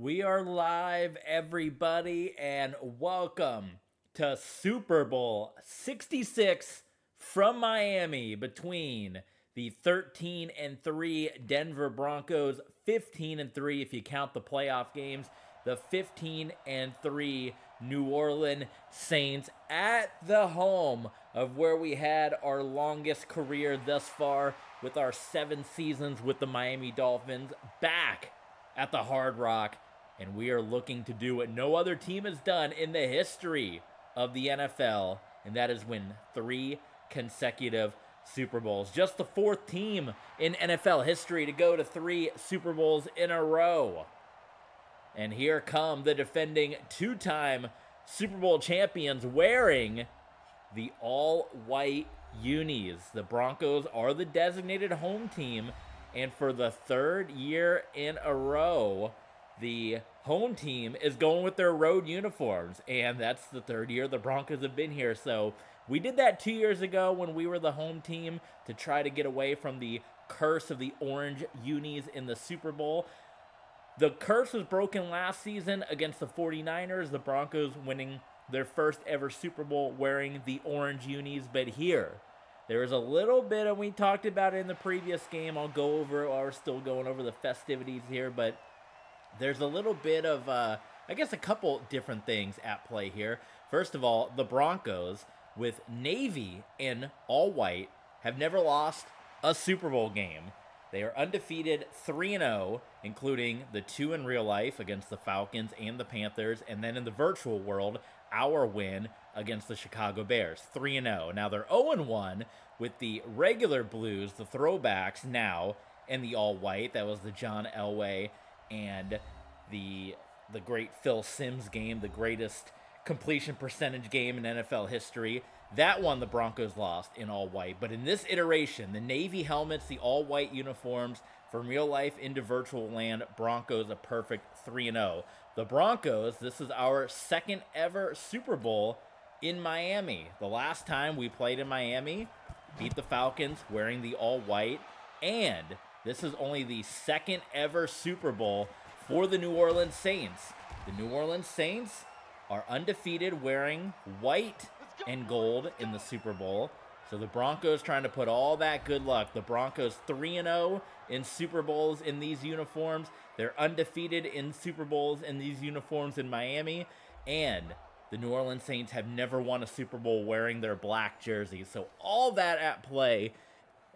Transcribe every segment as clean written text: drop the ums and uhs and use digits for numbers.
We are live, everybody, and welcome to Super Bowl 66 from Miami between the 13-3 Denver Broncos, 15-3 if you count the playoff games, the 15-3 New Orleans Saints at the home of where we had our longest career thus far with our 7 seasons with the Miami Dolphins, back at the Hard Rock, and we are looking to do what no other team has done in the history of the NFL, and that is win 3 consecutive Super Bowls. Just the 4th team in NFL history to go to 3 Super Bowls in a row. And here come the defending 2-time Super Bowl champions wearing the all-white unis. The Broncos are the designated home team, and for the 3rd year in a row, the home team is going with their road uniforms, and that's the 3rd year the Broncos have been here. So we did that 2 years ago when we were the home team to try to get away from the curse of the orange unis in the Super Bowl. The curse was broken last season against the 49ers, the Broncos winning their first ever Super Bowl wearing the orange unis, but here, there is a little bit, and we talked about it in the previous game. I'll go over, while we're still going over the festivities here, but there's a little bit of, I guess, a couple different things at play here. First of all, the Broncos, with navy in all white, have never lost a Super Bowl game. They are undefeated 3-0, including the 2 in real life against the Falcons and the Panthers, and then in the virtual world, our win against the Chicago Bears, 3-0. Now they're 0-1 with the regular Blues, the throwbacks now, in the all-white. That was the John Elway and the great Phil Simms game, the greatest completion percentage game in NFL history. That one the Broncos lost in all white. But in this iteration, the navy helmets, the all white uniforms, from real life into virtual land, Broncos a perfect 3-0. The Broncos, this is our 2nd ever Super Bowl in Miami. The last time we played in Miami, beat the Falcons wearing the all white, and this is only the 2nd ever Super Bowl for the New Orleans Saints. The New Orleans Saints are undefeated wearing white and gold in the Super Bowl. So the Broncos trying to put all that good luck. The Broncos 3-0 in Super Bowls in these uniforms. They're undefeated in Super Bowls in these uniforms in Miami. And the New Orleans Saints have never won a Super Bowl wearing their black jerseys. So all that at play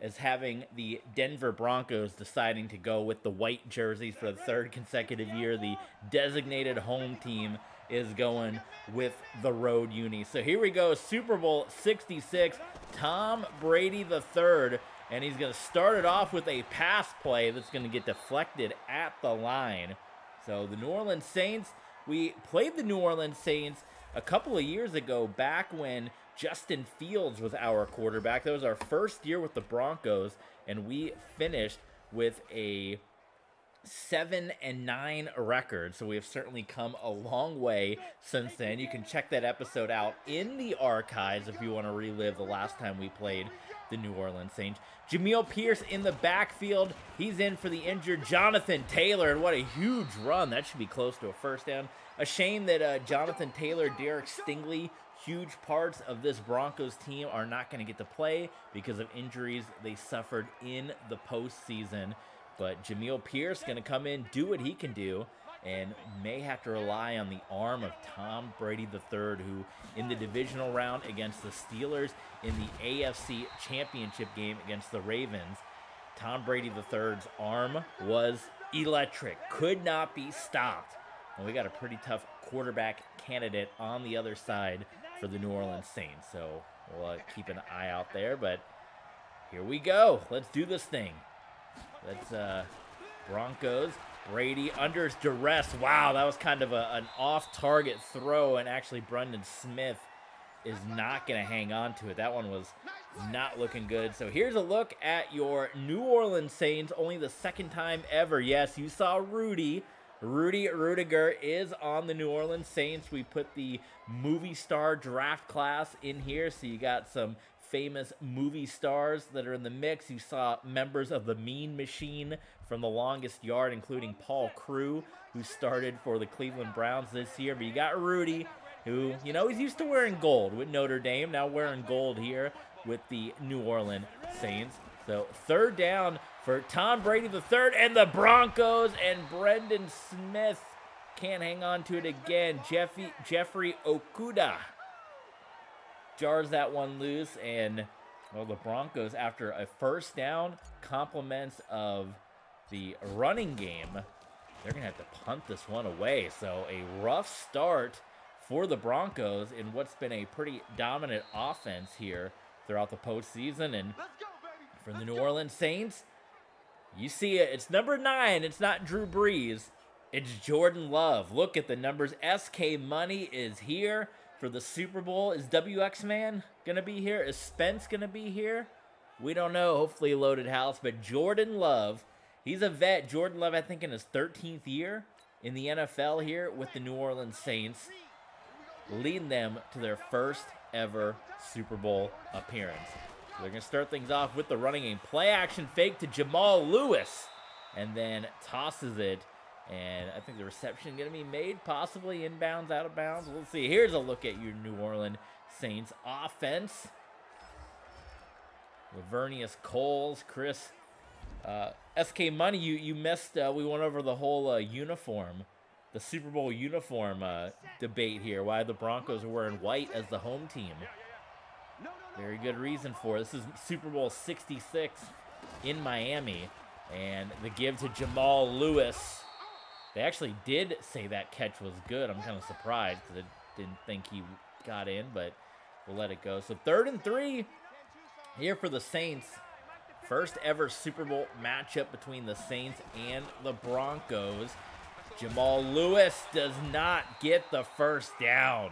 is having the Denver Broncos deciding to go with the white jerseys for the 3rd consecutive year. The designated home team is going with the road uni. So here we go, Super Bowl 66, Tom Brady III, and he's going to start it off with a pass play that's going to get deflected at the line. So the New Orleans Saints, we played the New Orleans Saints a couple of years ago, back when Justin Fields was our quarterback. That was our first year with the Broncos, and we finished with a 7-9 record. So we have certainly come a long way since then. You can check that episode out in the archives if you want to relive the last time we played the New Orleans Saints. Jamil Pierce in the backfield. He's in for the injured Jonathan Taylor, and what a huge run. That should be close to a first down. A shame that Jonathan Taylor, Derek Stingley, huge parts of this Broncos team, are not going to get to play because of injuries they suffered in the postseason. But Jamil Pierce going to come in, do what he can do, and may have to rely on the arm of Tom Brady III, who in the divisional round against the Steelers in the AFC Championship game against the Ravens, Tom Brady III's arm was electric, could not be stopped. And we got a pretty tough quarterback candidate on the other side for the New Orleans Saints. So we'll keep an eye out there, but here we go. Let's do this thing. That's Broncos. Brady under duress. Wow, that was kind of an off-target throw, and actually Brendan Smith is not going to hang on to it. That one was not looking good. So here's a look at your New Orleans Saints, only the 2nd time ever. Yes, you saw Rudy. Rudy Rudiger is on the New Orleans Saints. We put the movie star draft class in here, so you got some famous movie stars that are in the mix. You saw members of the Mean Machine from The Longest Yard, including Paul Crewe, who started for the Cleveland Browns this year. But you got Rudy, who, you know, he's used to wearing gold with Notre Dame, now wearing gold here with the New Orleans Saints. So third down for Tom Brady III and the Broncos, and Brendan Smith can't hang on to it again. Jeffrey Okudah jars that one loose, and well, the Broncos, after a first down, compliments of the running game, they're going to have to punt this one away. So a rough start for the Broncos in what's been a pretty dominant offense here throughout the postseason. And for the New Orleans Saints, you see it. It's number 9. It's not Drew Brees. It's Jordan Love. Look at the numbers. SK Money is here for the Super Bowl. Is WX Man going to be here? Is Spence going to be here? We don't know. Hopefully loaded house. But Jordan Love, he's a vet. Jordan Love, I think, in his 13th year in the NFL here with the New Orleans Saints, leading them to their first ever Super Bowl appearance. So they're going to start things off with the running game. Play action fake to Jamal Lewis, and then tosses it. And I think the reception going to be made, possibly inbounds, out of bounds. We'll see. Here's a look at your New Orleans Saints offense. Lavernius Coles, Chris, SK Money, you missed. We went over the whole uniform, the Super Bowl uniform debate here. Why the Broncos are wearing white as the home team. Very good reason for it. This is Super Bowl 66 in Miami. And the give to Jamal Lewis. They actually did say that catch was good. I'm kind of surprised because I didn't think he got in, but we'll let it go. So 3rd and 3 here for the Saints. First ever Super Bowl matchup between the Saints and the Broncos. Jamal Lewis does not get the first down.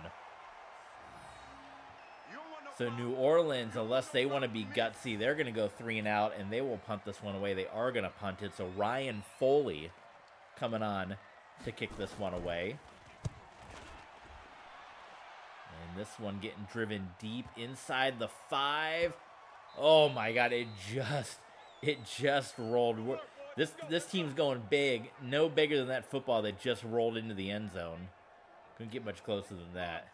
So New Orleans, unless they want to be gutsy, they're going to go 3 and out, and they will punt this one away. They are going to punt it. So Ryan Foley coming on to kick this one away. And this one getting driven deep inside the 5. Oh my God, it just rolled. This team's going big. No bigger than that football that just rolled into the end zone. Couldn't get much closer than that.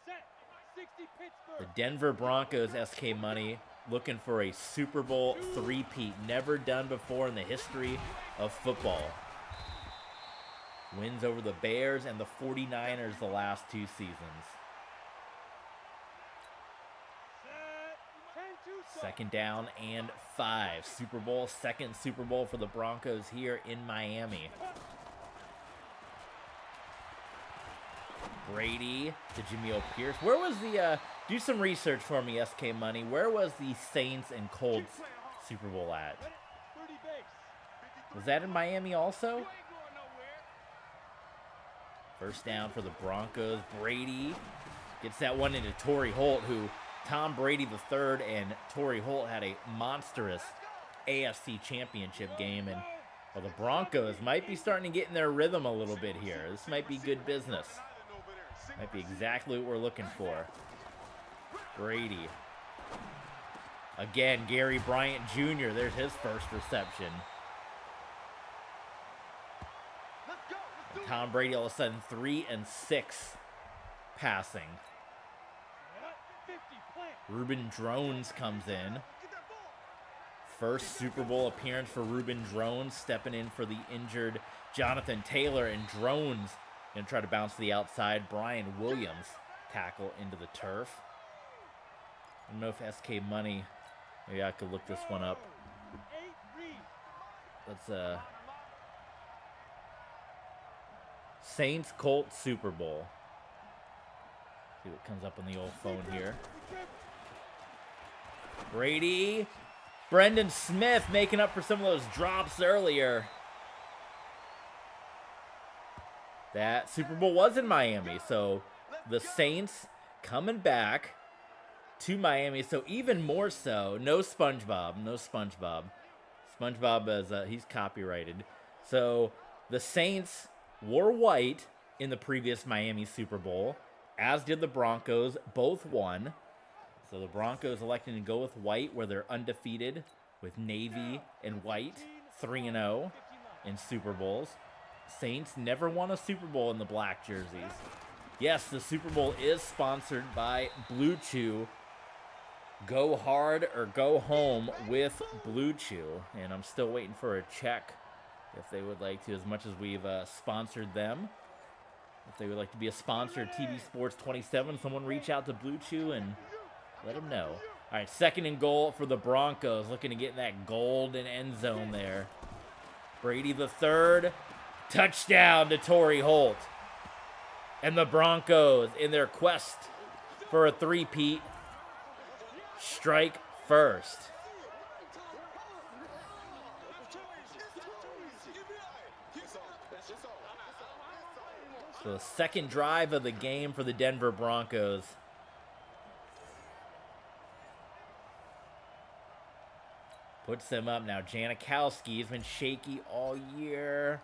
The Denver Broncos, SK Money, looking for a Super Bowl 3-peat. Never done before in the history of football. Wins over the Bears and the 49ers the last 2 seasons. 2nd down and 5. Super Bowl, 2nd Super Bowl for the Broncos here in Miami. Brady to Jameel Pierce. Where was the, do some research for me, SK Money. Where was the Saints and Colts Super Bowl at? Was that in Miami also? First down for the Broncos. Brady gets that one into Torrey Holt, who Tom Brady III and Torrey Holt had a monstrous AFC Championship game. And well, the Broncos might be starting to get in their rhythm a little bit here. This might be good business. Might be exactly what we're looking for. Brady. Again, Gary Bryant Jr. There's his first reception. And Tom Brady all of a sudden 3 and 6 passing. Reuben Drones comes in. First Super Bowl appearance for Reuben Drones, stepping in for the injured Jonathan Taylor, and Drones going to try to bounce to the outside. Brian Williams tackle into the turf. I don't know if SK Money, maybe I could look this one up. Let's Saints Colts Super Bowl. See what comes up on the old phone here. Brady. Brendan Smith making up for some of those drops earlier. That Super Bowl was in Miami, so the Saints coming back to Miami. So even more so, no SpongeBob. SpongeBob is he's copyrighted. So the Saints wore white in the previous Miami Super Bowl, as did the Broncos. Both won. So the Broncos electing to go with white, where they're undefeated with navy and white, 3-0 in Super Bowls. Saints never won a Super Bowl in the black jerseys. Yes, the Super Bowl is sponsored by Blue Chew. Go hard or go home with Blue Chew. And I'm still waiting for a check if they would like to, as much as we've sponsored them. If they would like to be a sponsor of TV Sports 27, someone reach out to Blue Chew and let them know. All right, 2nd and goal for the Broncos, looking to get in that golden end zone there. Brady the third, touchdown to Torrey Holt. And the Broncos, in their quest for a three-peat, strike first. So the second drive of the game for the Denver Broncos. Puts them up now. Janikowski has been shaky all year.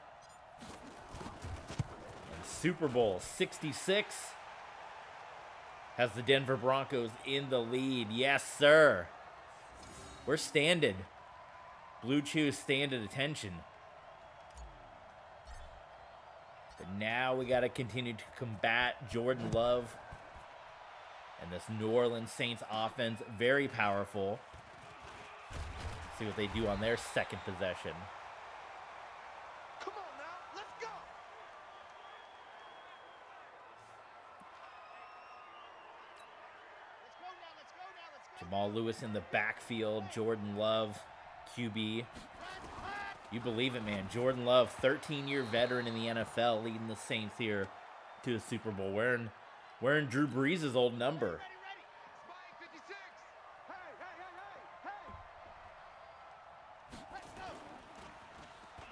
And Super Bowl 66 has the Denver Broncos in the lead. Yes, sir. We're standing. Blue Chew stand at attention. But now we got to continue to combat Jordan Love and this New Orleans Saints offense. Very powerful. See what they do on their second possession. Come on now, let's go. Jamal Lewis in the backfield. Jordan Love, QB. You believe it, man. Jordan Love, 13-year veteran in the NFL, leading the Saints here to the Super Bowl. Wearing Drew Brees' old number.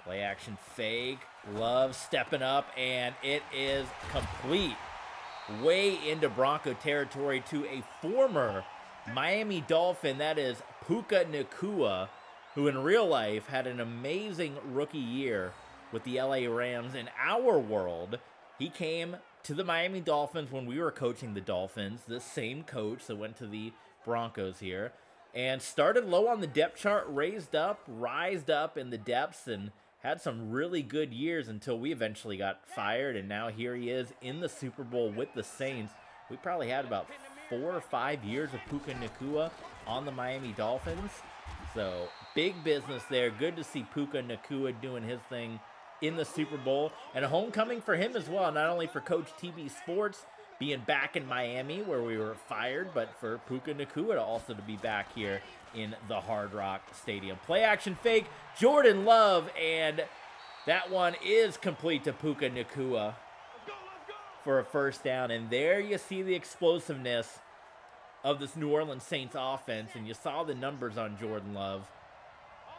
Play action fake. Love stepping up, and it is complete. Way into Bronco territory to a former Miami Dolphin. That is Puka Nacua, who in real life had an amazing rookie year with the LA Rams. In our world, he came to the Miami Dolphins when we were coaching the Dolphins, the same coach that went to the Broncos here, and started low on the depth chart, rised up in the depths, and had some really good years until we eventually got fired, and now here he is in the Super Bowl with the Saints. We probably had about 4 or 5 years of Puka Nacua on the Miami Dolphins. So, big business there. Good to see Puka Nacua doing his thing in the Super Bowl. And a homecoming for him as well, not only for Coach TV Sports being back in Miami where we were fired, but for Puka Nacua also to be back here in the Hard Rock Stadium. Play action fake, Jordan Love, and that one is complete to Puka Nacua for a first down. And there you see the explosiveness of this New Orleans Saints offense, and you saw the numbers on Jordan Love.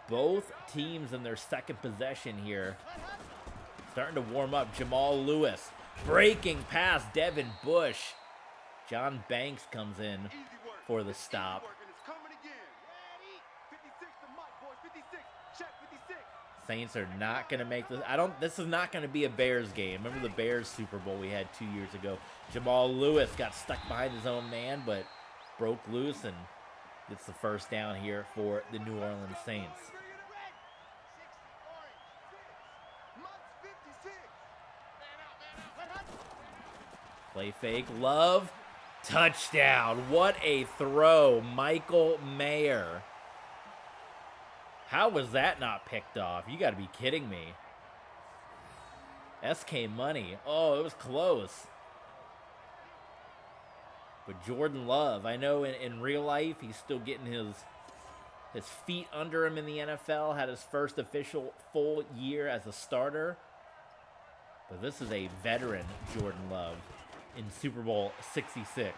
Both teams in their second possession here starting to warm up. Jamal Lewis breaking past Devin Bush. John Banks comes in for the stop. Saints are not going to make this. This is not going to be a Bears game. Remember the Bears Super Bowl we had 2 years ago? Jamal Lewis got stuck behind his own man, but broke loose and gets the first down here for the New Orleans Saints. Play fake, Love, touchdown. What a throw, Michael Mayer. How was that not picked off? You got to be kidding me. SK Money. Oh, it was close. But Jordan Love, I know in real life he's still getting his feet under him in the NFL, had his first official full year as a starter. But this is a veteran Jordan Love in Super Bowl 66.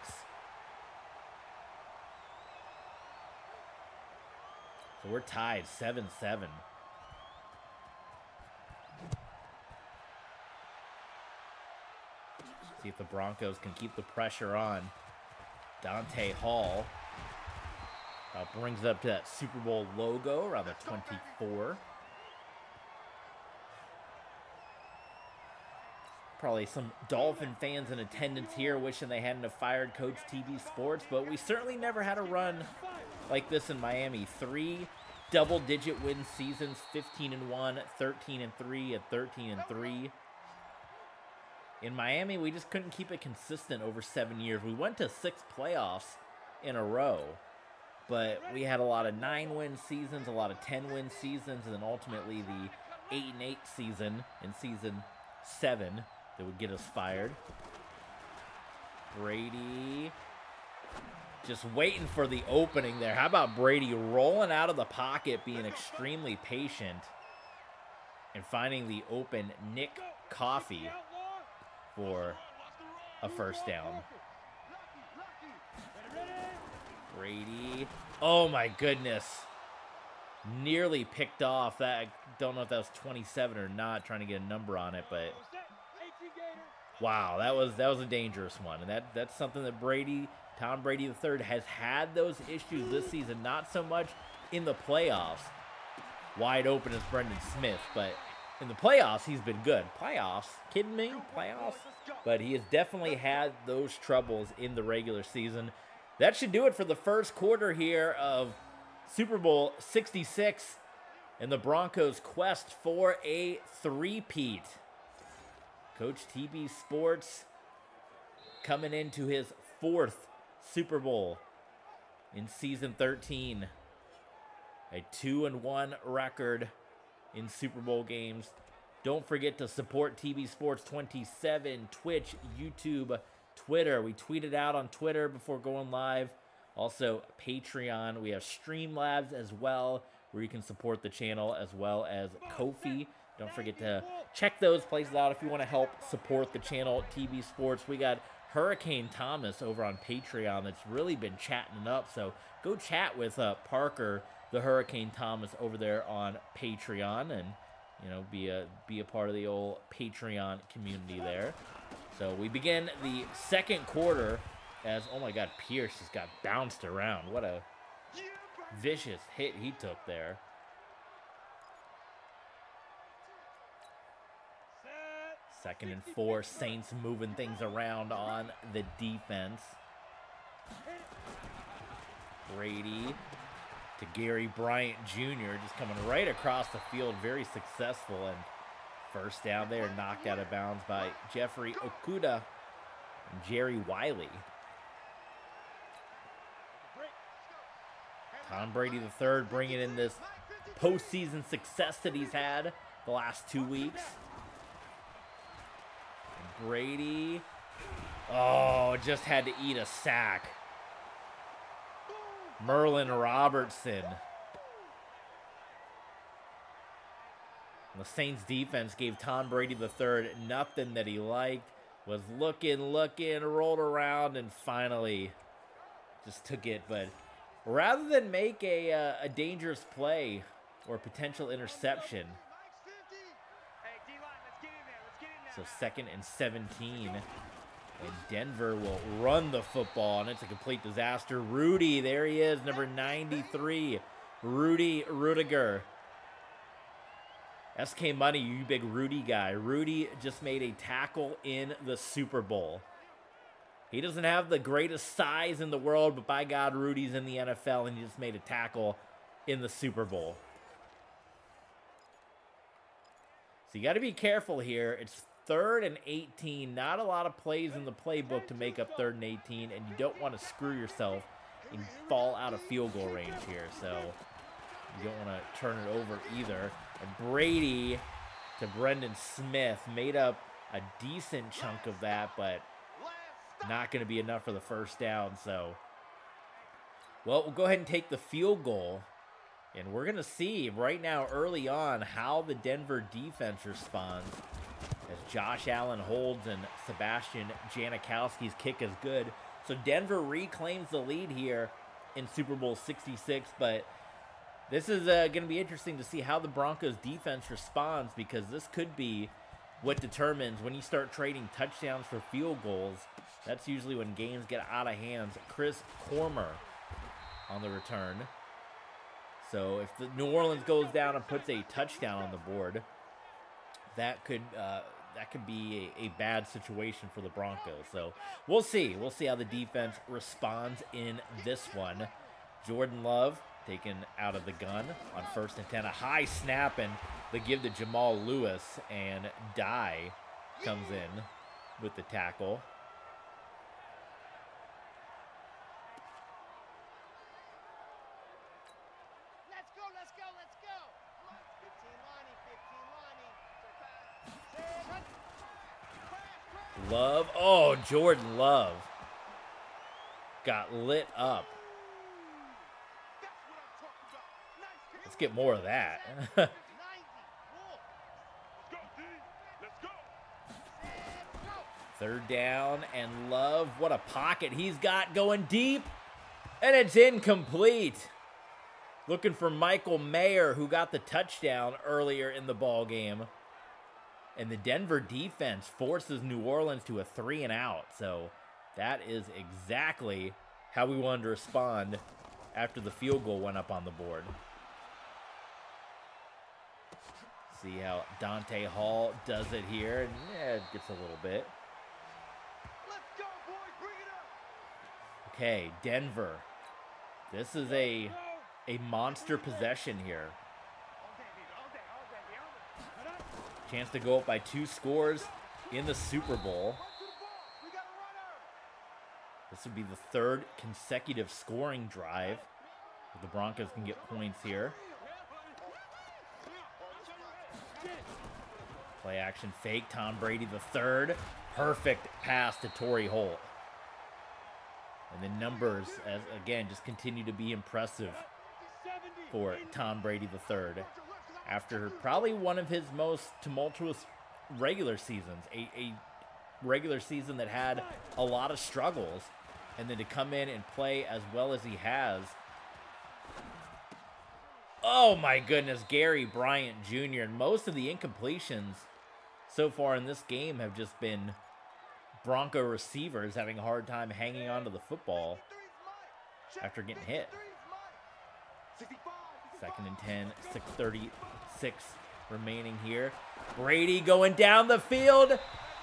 So we're tied 7-7. See if the Broncos can keep the pressure on. Dante Hall brings it up to that Super Bowl logo around the 24. Probably some Dolphin fans in attendance here wishing they hadn't have fired Coach TB Sports, but we certainly never had a run like this in Miami. 3 double-digit win seasons, 15-1, 13-3, and 13-3. In Miami, we just couldn't keep it consistent over 7 years. We went to 6 playoffs in a row, but we had a lot of 9-win seasons, a lot of 10-win seasons, and then ultimately the 8-8 season in season 7 that would get us fired. Brady just waiting for the opening there. How about Brady rolling out of the pocket, being extremely patient, and finding the open Nick Coffey for a first down. Brady. Oh my goodness. Nearly picked off. That, I don't know if that was 27 or not, trying to get a number on it, but wow, that was a dangerous one. And that's something that Tom Brady III has had those issues this season, not so much in the playoffs. Wide open as Brendan Smith, but in the playoffs, he's been good. Playoffs? Kidding me? Playoffs? But he has definitely had those troubles in the regular season. That should do it for the first quarter here of Super Bowl 66 and the Broncos' quest for a three-peat. Coach TB Sports coming into his 4th Super Bowl in season 13. A 2-1 record in Super Bowl games. Don't forget to support TB Sports 27, Twitch, YouTube, Twitter. We tweeted out on Twitter before going live. Also, Patreon. We have Streamlabs as well, where you can support the channel, as well as Ko-fi. Don't forget to check those places out if you want to help support the channel, TB Sports. We got Hurricane Thomas over on Patreon that's really been chatting it up. So go chat with Parker, the Hurricane Thomas, over there on Patreon, and be a part of the old Patreon community there. So we begin the second quarter as, oh my God, Pierce just got bounced around. What a vicious hit he took there. Second and 4, Saints moving things around on the defense. Brady to Gary Bryant Jr. just coming right across the field, very successful, and first down there, knocked out of bounds by Jeffrey Okudah and Jerry Wiley. Tom Brady III bringing in this postseason success that he's had the last 2 weeks. And Brady, just had to eat a sack. Merlin Robertson. The Saints defense gave Tom Brady III nothing that he liked. Was looking, rolled around, and finally just took it. But rather than make a dangerous play or potential interception, so 2nd and 17. And Denver will run the football, and it's a complete disaster. Rudy, there he is, number 93. Rudy Rudiger. SK Money, you big Rudy guy. Rudy just made a tackle in the Super Bowl. He doesn't have the greatest size in the world, but by God, Rudy's in the NFL, and he just made a tackle in the Super Bowl. So you got to be careful here. It's 3rd and 18. Not a lot of plays in the playbook to make up 3rd and 18, and you don't want to screw yourself and fall out of field goal range here. So you don't want to turn it over either. And Brady to Brendan Smith made up a decent chunk of that, but not going to be enough for the first down. So, well, we'll go ahead and take the field goal. And we're going to see right now early on how the Denver defense responds as Josh Allen holds and Sebastian Janikowski's kick is good. So Denver reclaims the lead here in Super Bowl 66. But this is going to be interesting to see how the Broncos defense responds, because this could be what determines when you start trading touchdowns for field goals. That's usually when games get out of hands. Chris Cormer on the return. So if the New Orleans goes down and puts a touchdown on the board, that could that could be a bad situation for the Broncos. So we'll see. We'll see how the defense responds in this one. Jordan Love taken out of the gun on 1st and 10. A high snap and the give to Jamal Lewis, and Dye comes in with the tackle. Let's go. 15 Lonnie. Love. Oh, Jordan Love got lit up. Let's get more of that. 90. Third down and Love. What a pocket he's got going deep. And it's incomplete. Looking for Michael Mayer, who got the touchdown earlier in the ball game. And the Denver defense forces New Orleans to a 3-and-out. So that is exactly how we wanted to respond after the field goal went up on the board. See how Dante Hall does it here. Yeah, it gets a little bit. Let's go, boys. Bring it up. Okay, Denver. This is a monster possession here. Chance to go up by 2 scores in the Super Bowl. We got a runner. This would be the 3rd consecutive scoring drive. The Broncos can get points here. Play action fake. Tom Brady the 3rd. Perfect pass to Torrey Holt. And the numbers, as again, just continue to be impressive for Tom Brady the 3rd. After probably one of his most tumultuous regular seasons. A regular season that had a lot of struggles. And then to come in and play as well as he has. Oh my goodness, Gary Bryant Jr. And most of the incompletions so far in this game have just been Bronco receivers having a hard time hanging on to the football after getting hit. 2nd and 10, 6:36 remaining here. Brady going down the field.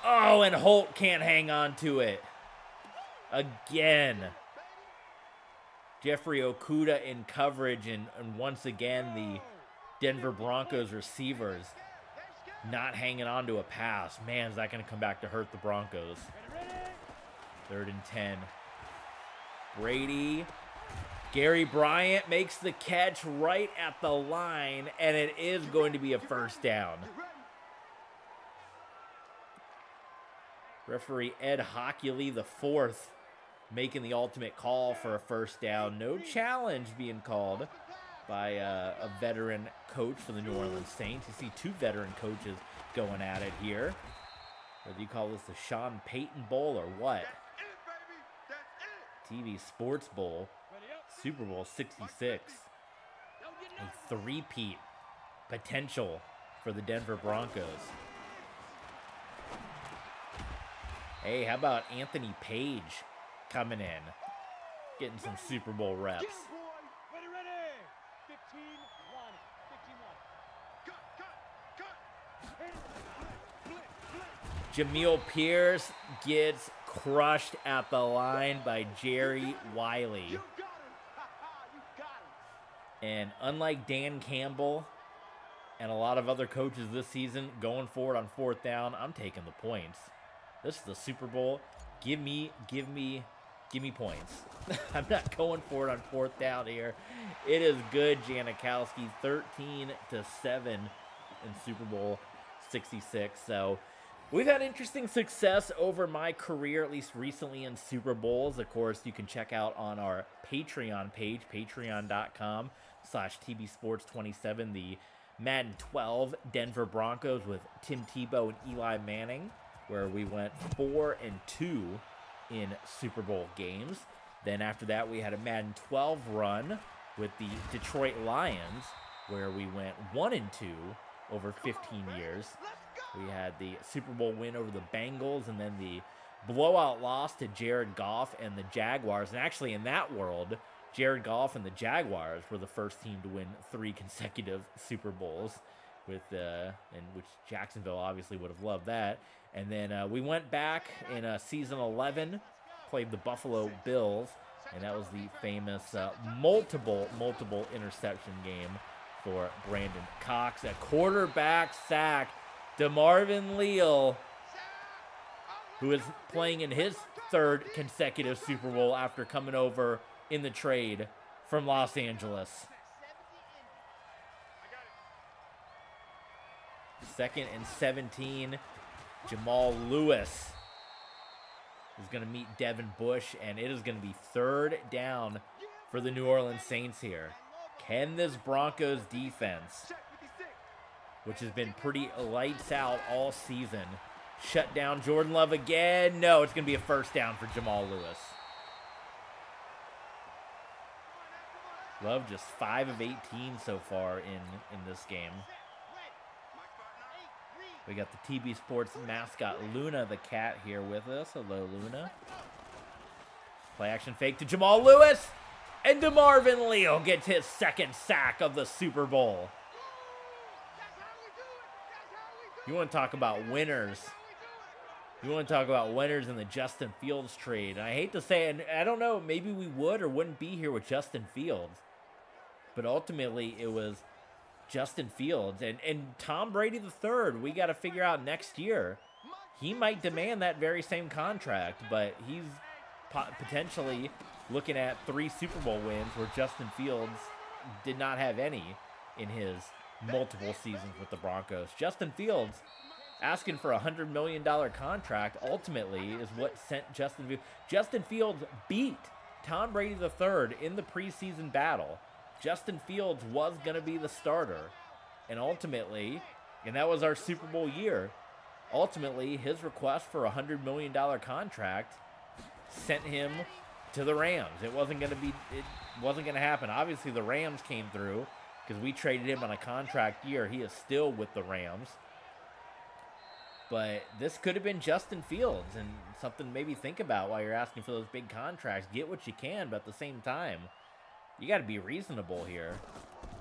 Oh, and Holt can't hang on to it. Again. Jeffrey Okudah in coverage, and once again the Denver Broncos receivers not hanging on to a pass. Man, is that going to come back to hurt the Broncos. 3rd and 10. Brady. Gary Bryant makes the catch right at the line, and it is going to be a 1st down. Referee Ed Hockley the 4th making the ultimate call for a 1st down. No challenge being called by a veteran coach for the New Orleans Saints. You see 2 veteran coaches going at it here. Whether you call this the Sean Payton Bowl or what. TV Sports Bowl. Super Bowl 66. A 3-peat potential for the Denver Broncos. Hey, how about Anthony Page coming in, getting some Super Bowl reps. Jamil Pierce gets crushed at the line by Jerry Wiley. And unlike Dan Campbell and a lot of other coaches this season going forward on 4th down, I'm taking the points. This is the Super Bowl. Give me points. I'm not going for it on 4th down here. It is good, Janikowski. 13-7 in Super Bowl 66. So we've had interesting success over my career, at least recently in Super Bowls. Of course, you can check out on our Patreon page, patreon.com/TBSports27, the Madden 12 Denver Broncos with Tim Tebow and Eli Manning, where we went 4-2 in Super Bowl games. Then after that, we had a Madden 12 run with the Detroit Lions, where we went 1-2 over 15 years. We had the Super Bowl win over the Bengals, and then the blowout loss to Jared Goff and the Jaguars. And actually, in that world, Jared Goff and the Jaguars were the first team to win 3 consecutive Super Bowls. with and which Jacksonville obviously would have loved that. And then we went back in season 11, played the Buffalo Bills, and that was the famous multiple interception game for Brandon Cox. A quarterback sack. DeMarvin Leal, who is playing in his third consecutive Super Bowl after coming over in the trade from Los Angeles. 2nd and 17. Jamal Lewis is going to meet Devin Bush, and it is going to be 3rd down for the New Orleans Saints here. Can this Broncos defense, which has been pretty lights out all season, shut down Jordan Love again? No, it's going to be a 1st down for Jamal Lewis. Love just 5 of 18 so far in this game. We got the TB Sports mascot Luna the cat here with us. Hello, Luna. Play action fake to Jamal Lewis. And DeMarvin Leal gets his 2nd sack of the Super Bowl. You want to talk about winners. You want to talk about winners in the Justin Fields trade. And I hate to say it, and I don't know, maybe we would or wouldn't be here with Justin Fields. But ultimately, it was Justin Fields and Tom Brady III. We got to figure out next year. He might demand that very same contract, but he's potentially looking at 3 Super Bowl wins where Justin Fields did not have any in his multiple seasons with the Broncos. Justin Fields asking for a $100 million contract ultimately is what sent Justin Fields. Justin Fields beat Tom Brady III in the preseason battle. Justin Fields was going to be the starter. And ultimately, and that was our Super Bowl year, ultimately his request for a $100 million contract sent him to the Rams. It wasn't going to happen. Obviously, the Rams came through because we traded him on a contract year. He is still with the Rams. But this could have been Justin Fields, and something to maybe think about while you're asking for those big contracts. Get what you can, but at the same time, you got to be reasonable here.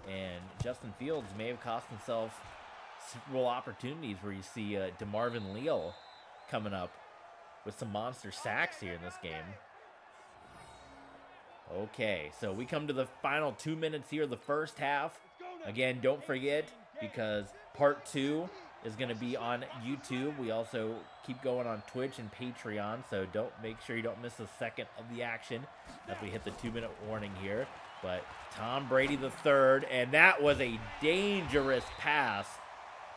And Justin Fields may have cost himself Super Bowl opportunities where you see DeMarvin Leal coming up with some monster sacks here in this game. Okay, so we come to the final 2 minutes here, the first half. Again, don't forget, because part 2 is going to be on YouTube. We also keep going on Twitch and Patreon, so make sure you don't miss a second of the action as we hit the 2-minute warning here. But Tom Brady III, and that was a dangerous pass,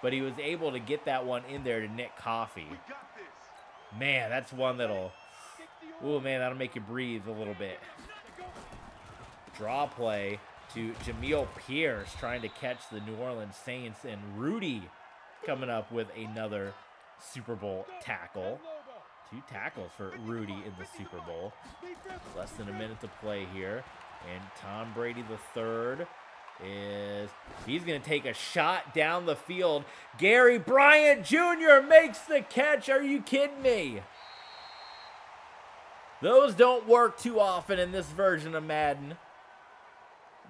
but he was able to get that one in there to Nick Coffey. Man, that's one that'll make you breathe a little bit. Draw play to Jamil Pierce trying to catch the New Orleans Saints, and Rudy coming up with another Super Bowl tackle. 2 tackles for Rudy in the Super Bowl. Less than a minute to play here. And Tom Brady III he's going to take a shot down the field. Gary Bryant Jr. makes the catch. Are you kidding me? Those don't work too often in this version of Madden.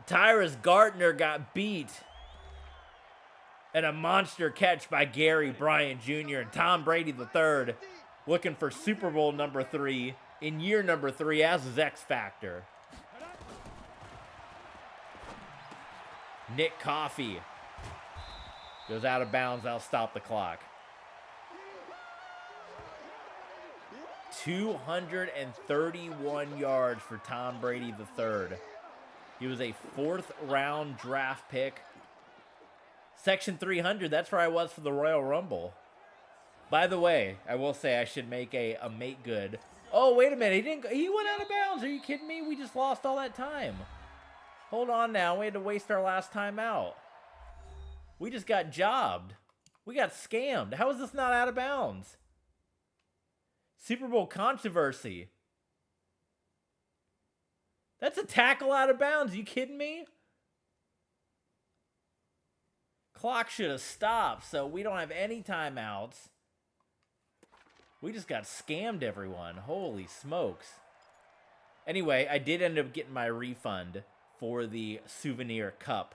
Tyrus Gardner got beat. And a monster catch by Gary Bryant Jr. and Tom Brady III looking for Super Bowl number 3 in year number 3 as his X Factor. Nick Coffey goes out of bounds. I'll stop the clock. 231 yards for Tom Brady III. He was a 4th-round draft pick. Section 300, that's where I was for the Royal Rumble. By the way, I will say I should make a make good. Oh, wait a minute. He went out of bounds. Are you kidding me? We just lost all that time. Hold on now. We had to waste our last time out. We just got jobbed. We got scammed. How is this not out of bounds? Super Bowl controversy. That's a tackle out of bounds. Are you kidding me? Clock should have stopped, so we don't have any timeouts. We just got scammed, everyone. Holy smokes. Anyway, I did end up getting my refund for the souvenir cup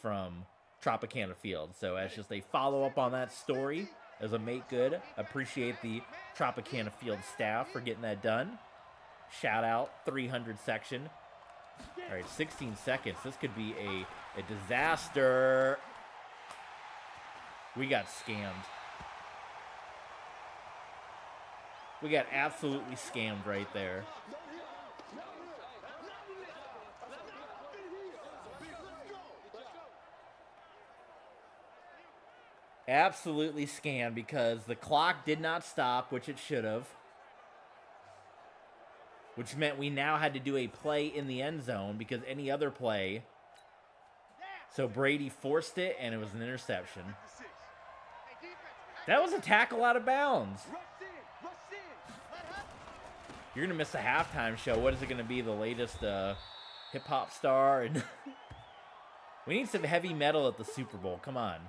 from Tropicana Field. So as just a follow-up on that story, as a make good, appreciate the Tropicana Field staff for getting that done. Shout out 300 section. All right, 16 seconds. This could be a disaster. We got scammed. We got absolutely scammed right there. Absolutely scammed because the clock did not stop, which it should have. Which meant we now had to do a play in the end zone because any other play. So Brady forced it, and it was an interception. That was a tackle out of bounds. You're going to miss the halftime show. What is it going to be? The latest hip-hop star? And we need some heavy metal at the Super Bowl. Come on.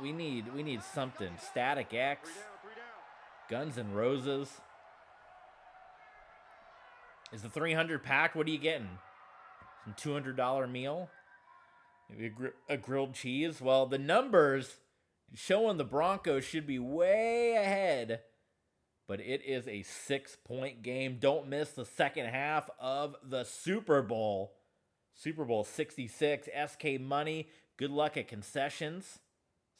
We need something. Static X. Guns N' Roses. Is the 300 packed? What are you getting? Some $200 meal? Maybe a grilled cheese? Well, the numbers showing the Broncos should be way ahead. But it is a 6-point game. Don't miss the second half of the Super Bowl. Super Bowl 66. SK Money. Good luck at concessions.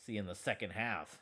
See you in the second half.